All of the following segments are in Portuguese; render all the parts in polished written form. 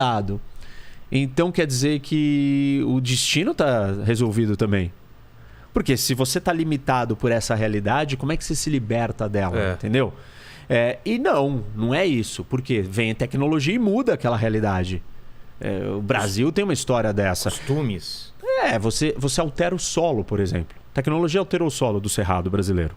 dado. Então quer dizer que o destino está resolvido também. Porque se você está limitado por essa realidade, como é que você se liberta dela, entendeu? E não é isso. Porque vem a tecnologia e muda aquela realidade. O Brasil tem uma história dessa. Costumes. Você altera o solo, por exemplo. A tecnologia alterou o solo do cerrado brasileiro.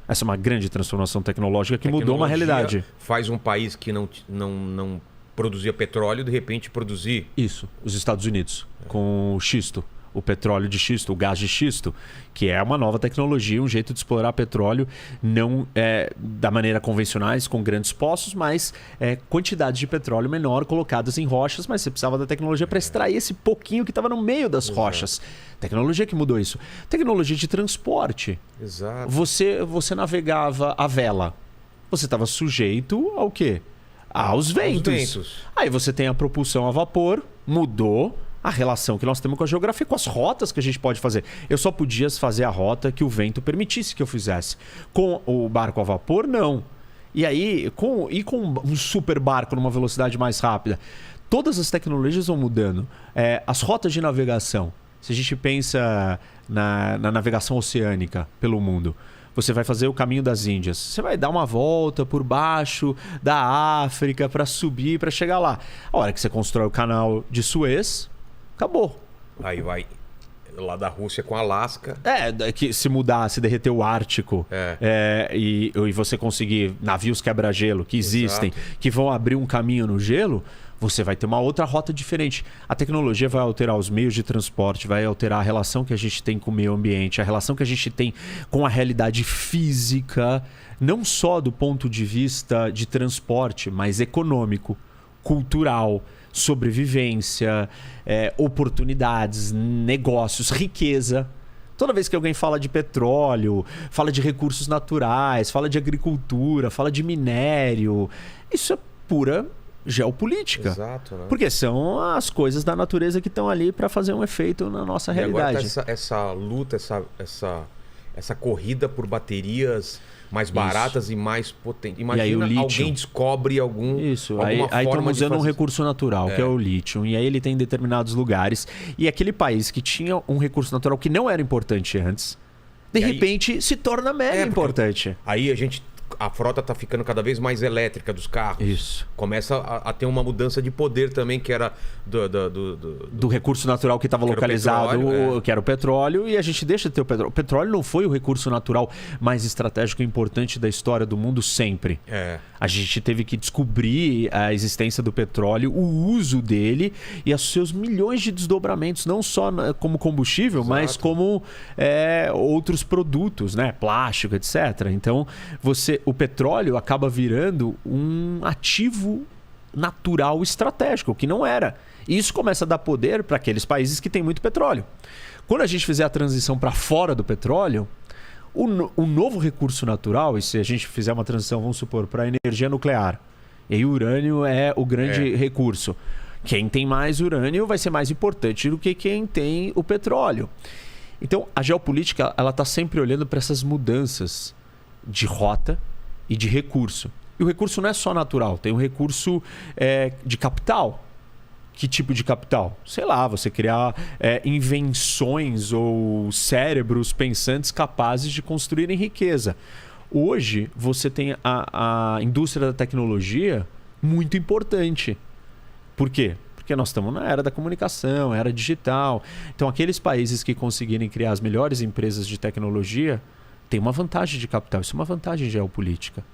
Essa é uma grande transformação tecnológica que mudou uma realidade. Faz um país que não produzia petróleo, de repente produzir... Isso, os Estados Unidos, com o xisto. O petróleo de xisto, o gás de xisto, que é uma nova tecnologia, um jeito de explorar petróleo, não da maneira convencionais, com grandes poços, mas quantidades de petróleo menor colocadas em rochas, mas você precisava da tecnologia para extrair esse pouquinho que estava no meio das rochas. Tecnologia que mudou isso. Tecnologia de transporte. Exato. Você navegava a vela. Você estava sujeito ao quê? Aos ventos. Aí você tem a propulsão a vapor, mudou a relação que nós temos com a geografia, com as rotas que a gente pode fazer. Eu só podia fazer a rota que o vento permitisse que eu fizesse. Com o barco a vapor, não. E aí, com um super barco numa velocidade mais rápida, todas as tecnologias vão mudando. As rotas de navegação, se a gente pensa na navegação oceânica pelo mundo, você vai fazer o caminho das Índias. Você vai dar uma volta por baixo da África para subir, para chegar lá. A hora que você constrói o canal de Suez, acabou. Aí vai lá da Rússia com Alasca. Que se mudar, se derreter o Ártico e você conseguir navios quebra-gelo que existem, que vão abrir um caminho no gelo, você vai ter uma outra rota diferente. A tecnologia vai alterar os meios de transporte, vai alterar a relação que a gente tem com o meio ambiente, a relação que a gente tem com a realidade física, não só do ponto de vista de transporte, mas econômico, cultural, sobrevivência, oportunidades, negócios, riqueza. Toda vez que alguém fala de petróleo, fala de recursos naturais, fala de agricultura, fala de minério, isso é pura geopolítica. Exato, né? Porque são as coisas da natureza que estão ali para fazer um efeito na nossa realidade. Agora tá essa luta, essa corrida por baterias mais baratas e mais potentes. Imagina, e aí o lítio, alguém descobre alguma aí forma estão usando de um recurso natural, que é o lítio. E aí ele tem em determinados lugares. E aquele país que tinha um recurso natural que não era importante antes, de repente se torna mega importante. Aí a frota tá ficando cada vez mais elétrica dos carros. Isso. Começa a ter uma mudança de poder também, que era do recurso natural que estava localizado, que era o petróleo, e a gente deixa de ter o petróleo. O petróleo não foi o recurso natural mais estratégico e importante da história do mundo sempre. A gente teve que descobrir a existência do petróleo, o uso dele e os seus milhões de desdobramentos, não só como combustível, mas como outros produtos, né? Plástico, etc. Então, o petróleo acaba virando um ativo natural estratégico, que não era. E isso começa a dar poder para aqueles países que têm muito petróleo. Quando a gente fizer a transição para fora do petróleo, o novo recurso natural, e se a gente fizer uma transição, vamos supor, para a energia nuclear, e aí o urânio é o grande recurso. Quem tem mais urânio vai ser mais importante do que quem tem o petróleo. Então, a geopolítica ela está sempre olhando para essas mudanças de rota e de recurso. E o recurso não é só natural, tem um recurso de capital. Que tipo de capital? Sei lá, você criar invenções ou cérebros pensantes capazes de construírem riqueza. Hoje, você tem a indústria da tecnologia muito importante. Por quê? Porque nós estamos na era da comunicação, era digital. Então, aqueles países que conseguirem criar as melhores empresas de tecnologia têm uma vantagem de capital. Isso é uma vantagem geopolítica.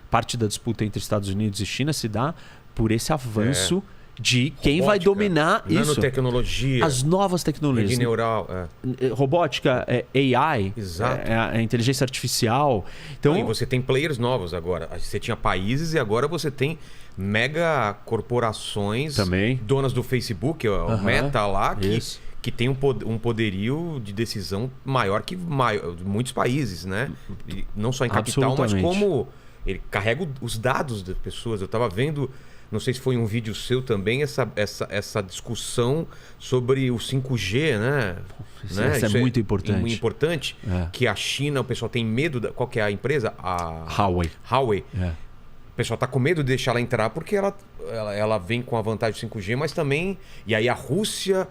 Parte da disputa entre Estados Unidos e China se dá por esse avanço de quem vai dominar isso. Nanotecnologia. As novas tecnologias. Rede neural. Robótica, AI. Exato. A inteligência artificial. Então, e você tem players novos agora. Você tinha países e agora você tem mega corporações também. Donas do Facebook, o Meta lá, que tem um poderio de decisão maior que muitos países, né? E não só em capital, mas como ele carrega os dados das pessoas. Eu estava vendo, não sei se foi um vídeo seu também, essa discussão sobre o 5G, né? Isso é muito importante. Muito importante, que a China, o pessoal tem medo. Qual que é a empresa? A Huawei. O pessoal está com medo de deixar ela entrar porque ela vem com a vantagem do 5G, mas também... E aí a Rússia,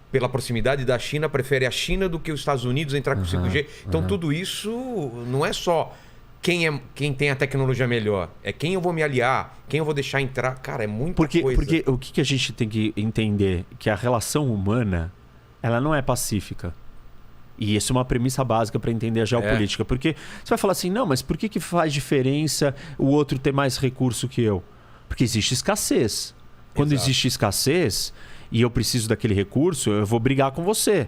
pela proximidade da China, prefere a China do que os Estados Unidos entrar com o 5G. Então tudo isso não é só quem tem a tecnologia melhor. É quem eu vou me aliar, quem eu vou deixar entrar. Cara, é muita coisa. Porque o que a gente tem que entender? Que a relação humana, ela não é pacífica. E isso é uma premissa básica para entender a geopolítica. Porque você vai falar assim, não, mas por que faz diferença o outro ter mais recurso que eu? Porque existe escassez. Quando existe escassez e eu preciso daquele recurso, eu vou brigar com você.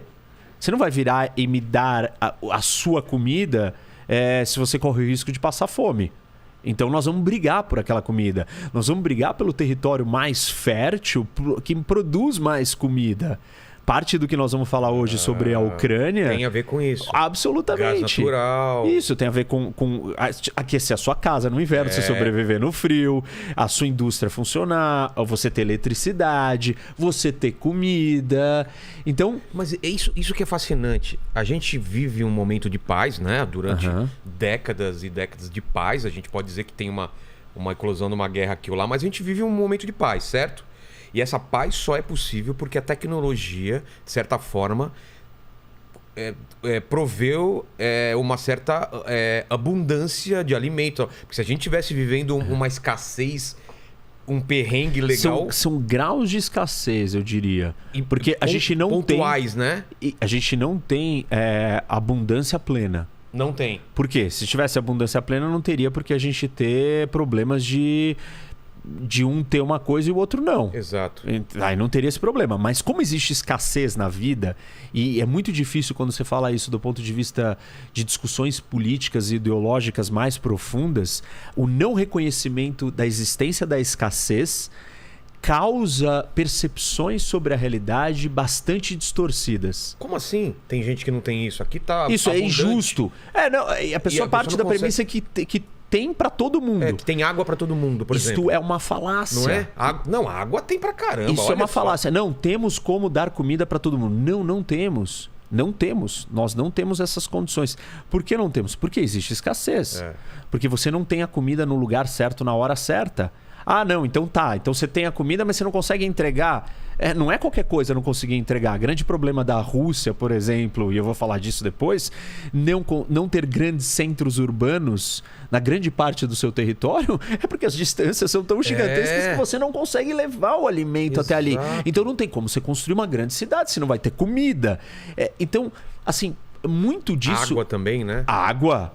Você não vai virar e me dar a sua comida se você corre o risco de passar fome. Então nós vamos brigar por aquela comida. Nós vamos brigar pelo território mais fértil, que produz mais comida. Parte do que nós vamos falar hoje sobre a Ucrânia... Tem a ver com isso. Absolutamente. Gás natural. Isso, tem a ver com aquecer a sua casa no inverno, você sobreviver no frio, a sua indústria funcionar, você ter eletricidade, você ter comida. Então... Mas é isso que é fascinante. A gente vive um momento de paz, né? Durante décadas e décadas de paz. A gente pode dizer que tem uma eclosão de uma guerra aqui ou lá, mas a gente vive um momento de paz, certo? E essa paz só é possível porque a tecnologia, de certa forma, proveu uma certa abundância de alimento. Porque se a gente estivesse vivendo uma escassez, um perrengue legal... São graus de escassez, eu diria. Porque a gente não pontuais, né? A gente não tem abundância plena. Não tem. Por quê? Se tivesse abundância plena, não teria porque a gente ter problemas de um ter uma coisa e o outro não. Exato. Aí não teria esse problema. Mas como existe escassez na vida, e é muito difícil quando você fala isso do ponto de vista de discussões políticas e ideológicas mais profundas, o não reconhecimento da existência da escassez causa percepções sobre a realidade bastante distorcidas. Como assim? Tem gente que não tem isso. Aqui tá isso abundante. É injusto. Não, a pessoa parte da premissa que tem para todo mundo. Que tem água para todo mundo, por exemplo. Isto é uma falácia. Não é? Não, água tem pra caramba. Isso é uma falácia. Não, temos como dar comida para todo mundo. Não temos. Não temos. Nós não temos essas condições. Por que não temos? Porque existe escassez. Porque você não tem a comida no lugar certo, na hora certa. Ah, não, então tá. Então você tem a comida, mas você não consegue entregar. Não é qualquer coisa não conseguir entregar. Grande problema da Rússia, por exemplo, e eu vou falar disso depois, não ter grandes centros urbanos na grande parte do seu território é porque as distâncias são tão gigantescas que você não consegue levar o alimento até ali. Então não tem como você construir uma grande cidade se não vai ter comida. Então, assim... Muito disso... Água também, né? Água,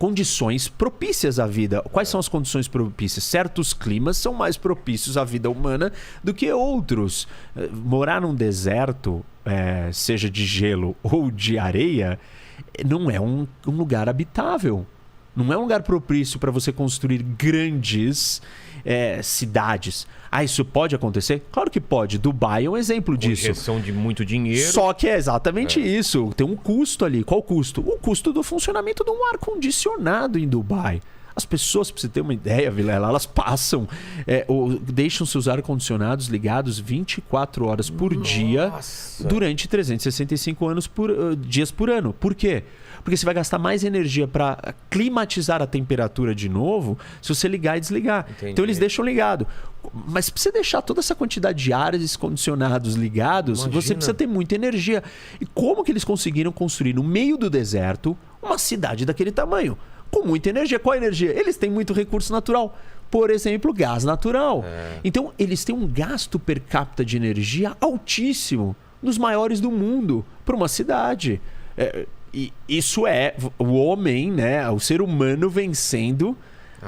condições propícias à vida. Quais são as condições propícias? Certos climas são mais propícios à vida humana do que outros. Morar num deserto, seja de gelo ou de areia, não é um lugar habitável. Não é um lugar propício para você construir grandes cidades. Isso pode acontecer? Claro que pode. Dubai é um exemplo disso. Injeção de muito dinheiro. Só que é exatamente isso. Tem um custo ali. Qual o custo? O custo do funcionamento de um ar-condicionado em Dubai. As pessoas, para você ter uma ideia, Vilela, elas passam, deixam seus ar-condicionados ligados 24 horas por dia durante 365 dias por ano. Por quê? Porque você vai gastar mais energia para climatizar a temperatura de novo se você ligar e desligar. Entendi. Então eles deixam ligado. Mas para você deixar toda essa quantidade de ares condicionados ligados, você precisa ter muita energia. E como que eles conseguiram construir no meio do deserto uma cidade daquele tamanho? Com muita energia. Qual a energia? Eles têm muito recurso natural. Por exemplo, gás natural. Então, eles têm um gasto per capita de energia altíssimo, dos maiores do mundo, para uma cidade. E isso é o homem, né? O ser humano vencendo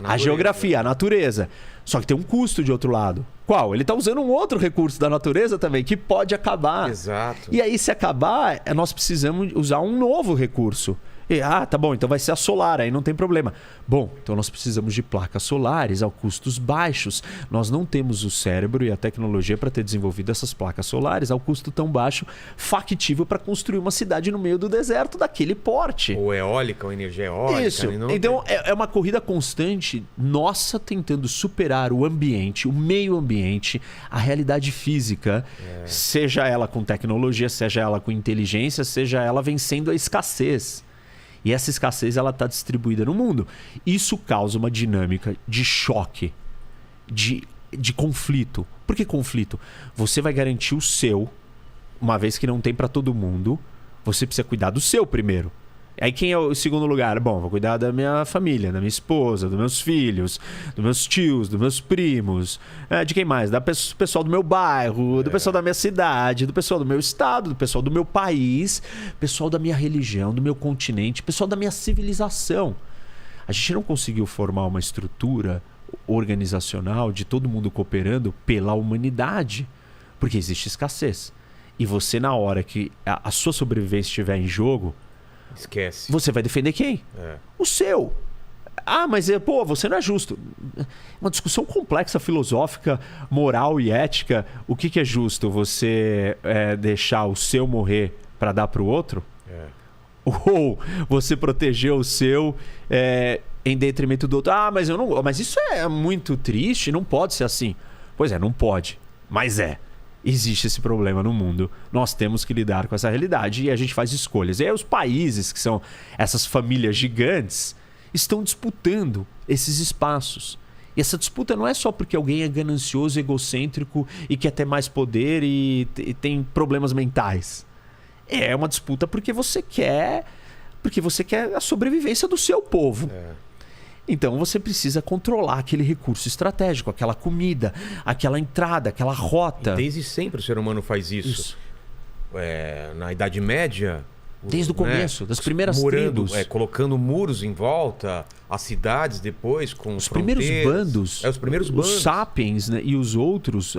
a geografia, a natureza. Só que tem um custo de outro lado. Qual? Ele está usando um outro recurso da natureza também, que pode acabar. Exato. E aí, se acabar, nós precisamos usar um novo recurso. Tá bom, então vai ser a solar, aí não tem problema. Bom, então nós precisamos de placas solares a custos baixos. Nós não temos o cérebro e a tecnologia para ter desenvolvido essas placas solares ao custo tão baixo, factível para construir uma cidade no meio do deserto daquele porte. Ou eólica, ou energia eólica. Isso. Então é uma corrida constante, nossa, tentando superar o ambiente, o meio ambiente, a realidade física, seja ela com tecnologia, seja ela com inteligência, seja ela vencendo a escassez. E essa escassez ela está distribuída no mundo. Isso causa uma dinâmica de choque, de conflito. Por que conflito? Você vai garantir o seu, uma vez que não tem para todo mundo, você precisa cuidar do seu primeiro. Aí quem é o segundo lugar? Bom, vou cuidar da minha família, da minha esposa, dos meus filhos, dos meus tios, dos meus primos. De quem mais? Do pessoal do meu bairro, do pessoal da minha cidade, do pessoal do meu estado, do pessoal do meu país, pessoal da minha religião, do meu continente, pessoal da minha civilização. A gente não conseguiu formar uma estrutura organizacional de todo mundo cooperando pela humanidade, porque existe escassez. E você, na hora que a sua sobrevivência estiver em jogo, esquece. Você vai defender quem? O seu. Mas você não é justo. Uma discussão complexa, filosófica, moral e ética. O que é justo? Você deixar o seu morrer para dar para o outro? Ou você proteger o seu em detrimento do outro? Mas eu não. Mas isso é muito triste. Não pode ser assim. Pois é, não pode. Mas existe esse problema no mundo. Nós temos que lidar com essa realidade e a gente faz escolhas. E aí os países, que são essas famílias gigantes, estão disputando esses espaços. E essa disputa não é só porque alguém é ganancioso, egocêntrico e quer ter mais poder e tem problemas mentais. É uma disputa porque você quer a sobrevivência do seu povo. Então você precisa controlar aquele recurso estratégico, aquela comida, aquela entrada, aquela rota. E desde sempre o ser humano faz isso. Na Idade Média... Desde o começo, das primeiras tribos. Colocando muros em volta, as cidades depois com os primeiros bandos. Os primeiros bandos. Os sapiens, né, e os outros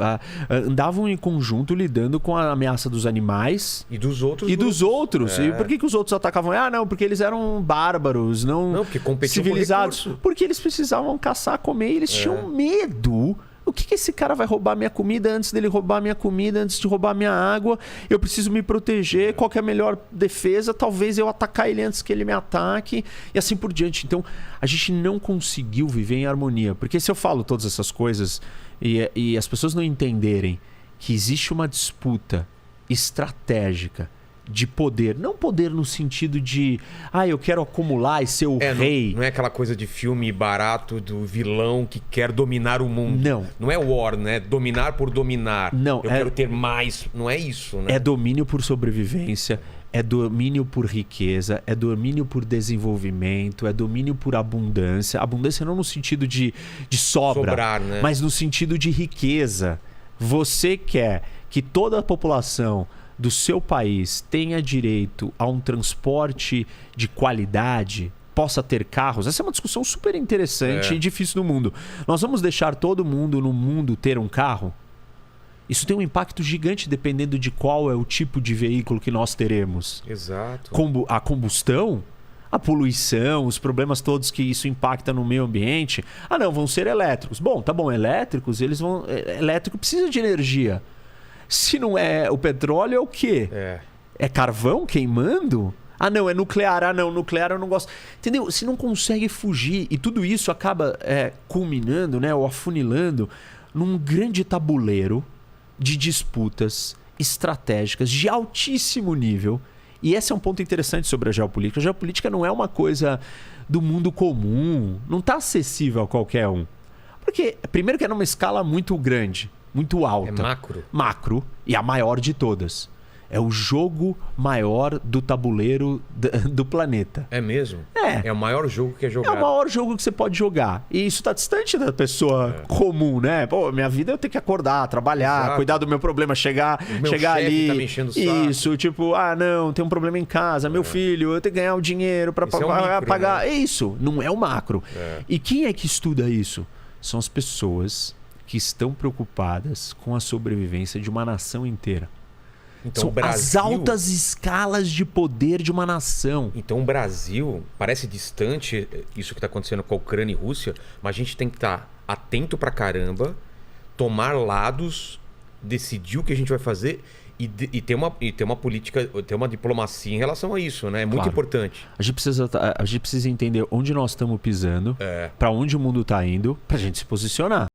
andavam em conjunto lidando com a ameaça dos animais. E dos outros. E dos outros. E por que os outros atacavam? Não, porque eles eram bárbaros, não porque competiam civilizados. Com recurso. Porque eles precisavam caçar, comer, e eles tinham medo. O que esse cara vai roubar minha comida antes dele roubar minha comida, antes de roubar minha água? Eu preciso me proteger. Qual que é a melhor defesa? Talvez eu atacar ele antes que ele me ataque. E assim por diante. Então, a gente não conseguiu viver em harmonia. Porque se eu falo todas essas coisas e as pessoas não entenderem que existe uma disputa estratégica de poder, não poder no sentido de eu quero acumular e ser o rei. Não é aquela coisa de filme barato do vilão que quer dominar o mundo. Não é war, né? Dominar por dominar. Não, eu quero ter mais. Não é isso, né? É domínio por sobrevivência, é domínio por riqueza, é domínio por desenvolvimento, é domínio por abundância. Abundância não no sentido de sobrar, né? Mas no sentido de riqueza. Você quer que toda a população do seu país tenha direito a um transporte de qualidade, possa ter carros. Essa é uma discussão super interessante e difícil no mundo. Nós vamos deixar todo mundo no mundo ter um carro? Isso tem um impacto gigante dependendo de qual é o tipo de veículo que nós teremos. Exato. A combustão, a poluição, os problemas todos que isso impacta no meio ambiente. Não, vão ser elétricos. Bom, tá bom, elétricos, elétrico precisa de energia. Se não é o petróleo, é o quê? É carvão queimando? Não, é nuclear. Não, nuclear eu não gosto. Entendeu? Você não consegue fugir. E tudo isso acaba culminando, né, ou afunilando num grande tabuleiro de disputas estratégicas de altíssimo nível. E esse é um ponto interessante sobre a geopolítica. A geopolítica não é uma coisa do mundo comum. Não está acessível a qualquer um. Porque, primeiro que é numa escala muito grande. Muito alta. É macro. Macro e a maior de todas. É o jogo maior do tabuleiro do planeta. É mesmo? É o maior jogo que é jogado. É o maior jogo que você pode jogar. E isso está distante da pessoa comum, né? Minha vida eu tenho que acordar, trabalhar, cuidar do meu problema, chegar ali. Tá me enchendo o saco. Isso, tipo, não, tem um problema em casa, meu filho, eu tenho que ganhar o dinheiro para pagar. Né? É isso, não é o macro. E quem é que estuda isso? São as pessoas que estão preocupadas com a sobrevivência de uma nação inteira. Então, são as altas escalas de poder de uma nação. Então o Brasil parece distante, isso que está acontecendo com a Ucrânia e Rússia, mas a gente tem que estar atento pra caramba, tomar lados, decidir o que a gente vai fazer e ter uma política, ter uma diplomacia em relação a isso, né? É muito importante. A gente precisa entender onde nós estamos pisando, para onde o mundo está indo, para a gente se posicionar.